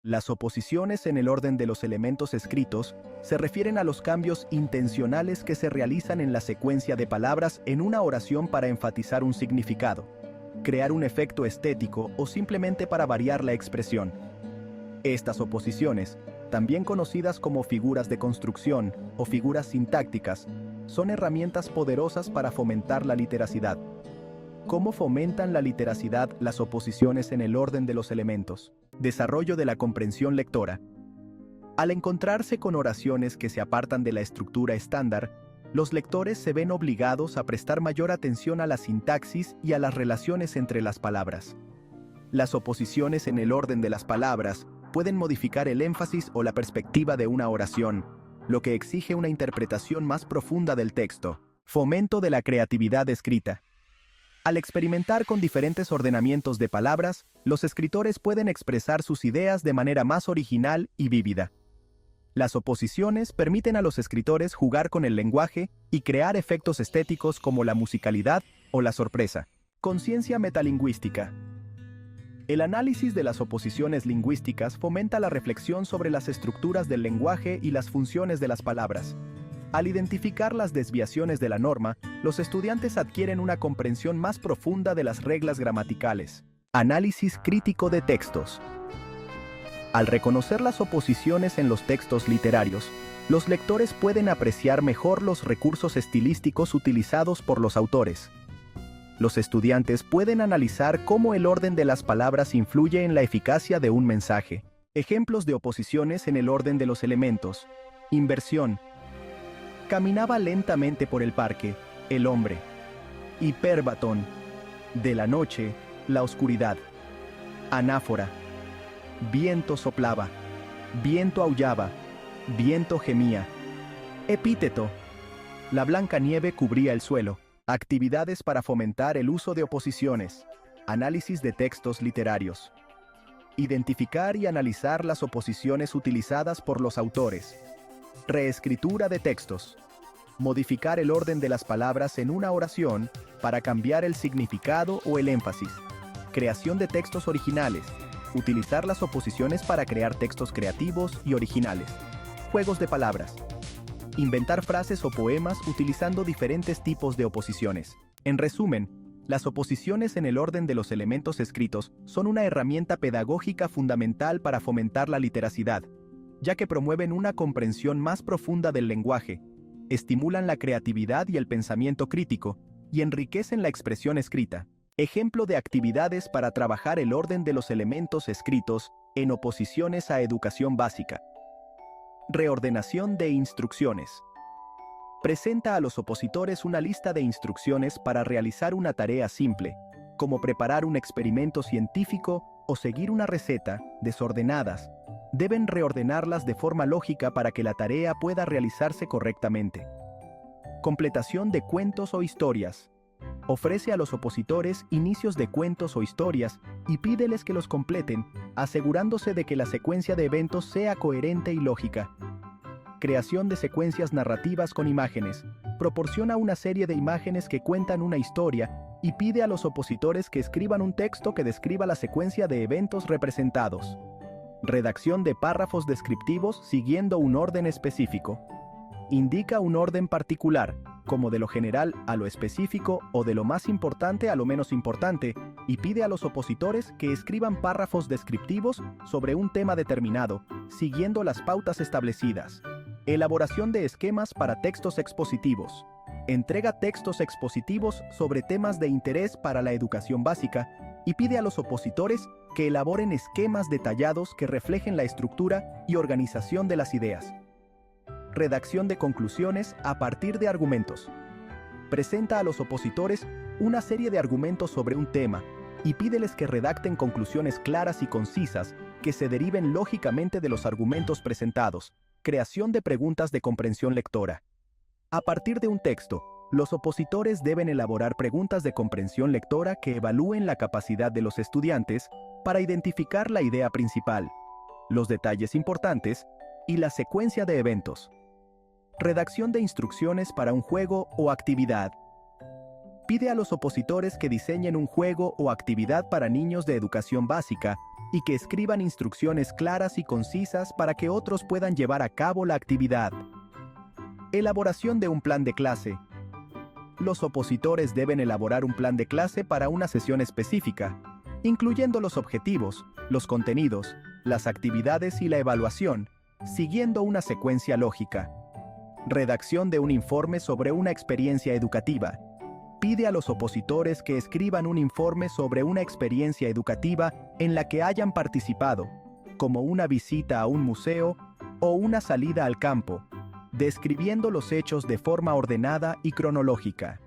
Las oposiciones en el orden de los elementos escritos se refieren a los cambios intencionales que se realizan en la secuencia de palabras en una oración para enfatizar un significado, crear un efecto estético o simplemente para variar la expresión. Estas oposiciones, también conocidas como figuras de construcción o figuras sintácticas, son herramientas poderosas para fomentar la literacidad. ¿Cómo fomentan la literacidad las oposiciones en el orden de los elementos? Desarrollo de la comprensión lectora. Al encontrarse con oraciones que se apartan de la estructura estándar, los lectores se ven obligados a prestar mayor atención a la sintaxis y a las relaciones entre las palabras. Las oposiciones en el orden de las palabras pueden modificar el énfasis o la perspectiva de una oración, lo que exige una interpretación más profunda del texto. Fomento de la creatividad escrita. Al experimentar con diferentes ordenamientos de palabras, los escritores pueden expresar sus ideas de manera más original y vívida. Las oposiciones permiten a los escritores jugar con el lenguaje y crear efectos estéticos como la musicalidad o la sorpresa. Conciencia metalingüística. El análisis de las oposiciones lingüísticas fomenta la reflexión sobre las estructuras del lenguaje y las funciones de las palabras. Al identificar las desviaciones de la norma, los estudiantes adquieren una comprensión más profunda de las reglas gramaticales. Análisis crítico de textos. Al reconocer las oposiciones en los textos literarios, los lectores pueden apreciar mejor los recursos estilísticos utilizados por los autores. Los estudiantes pueden analizar cómo el orden de las palabras influye en la eficacia de un mensaje. Ejemplos de oposiciones en el orden de los elementos. Inversión. Caminaba lentamente por el parque, el hombre. Hipérbatón. De la noche, la oscuridad. Anáfora. Viento soplaba. Viento aullaba. Viento gemía. Epíteto. La blanca nieve cubría el suelo. Actividades para fomentar el uso de oposiciones. Análisis de textos literarios. Identificar y analizar las oposiciones utilizadas por los autores. Reescritura de textos. Modificar el orden de las palabras en una oración para cambiar el significado o el énfasis. Creación de textos originales. Utilizar las oposiciones para crear textos creativos y originales. Juegos de palabras. Inventar frases o poemas utilizando diferentes tipos de oposiciones. En resumen, las oposiciones en el orden de los elementos escritos son una herramienta pedagógica fundamental para fomentar la literacidad, ya que promueven una comprensión más profunda del lenguaje, estimulan la creatividad y el pensamiento crítico, y enriquecen la expresión escrita. Ejemplo de actividades para trabajar el orden de los elementos escritos en oposiciones a educación básica. Reordenación de instrucciones. Presenta a los opositores una lista de instrucciones para realizar una tarea simple, como preparar un experimento científico o seguir una receta, desordenadas. Deben reordenarlas de forma lógica para que la tarea pueda realizarse correctamente. Completación de cuentos o historias. Ofrece a los opositores inicios de cuentos o historias y pídeles que los completen, asegurándose de que la secuencia de eventos sea coherente y lógica. Creación de secuencias narrativas con imágenes. Proporciona una serie de imágenes que cuentan una historia y pide a los opositores que escriban un texto que describa la secuencia de eventos representados. Redacción de párrafos descriptivos siguiendo un orden específico. Indica un orden particular, como de lo general a lo específico o de lo más importante a lo menos importante, y pide a los opositores que escriban párrafos descriptivos sobre un tema determinado, siguiendo las pautas establecidas. Elaboración de esquemas para textos expositivos. Entrega textos expositivos sobre temas de interés para la educación básica y pide a los opositores que elaboren esquemas detallados que reflejen la estructura y organización de las ideas. Redacción de conclusiones a partir de argumentos. Presenta a los opositores una serie de argumentos sobre un tema y pídeles que redacten conclusiones claras y concisas que se deriven lógicamente de los argumentos presentados. Creación de preguntas de comprensión lectora. A partir de un texto, los opositores deben elaborar preguntas de comprensión lectora que evalúen la capacidad de los estudiantes para identificar la idea principal, los detalles importantes y la secuencia de eventos. Redacción de instrucciones para un juego o actividad. Pide a los opositores que diseñen un juego o actividad para niños de educación básica y que escriban instrucciones claras y concisas para que otros puedan llevar a cabo la actividad. Elaboración de un plan de clase. Los opositores deben elaborar un plan de clase para una sesión específica, incluyendo los objetivos, los contenidos, las actividades y la evaluación, siguiendo una secuencia lógica. Redacción de un informe sobre una experiencia educativa. Pide a los opositores que escriban un informe sobre una experiencia educativa en la que hayan participado, como una visita a un museo o una salida al campo, describiendo los hechos de forma ordenada y cronológica.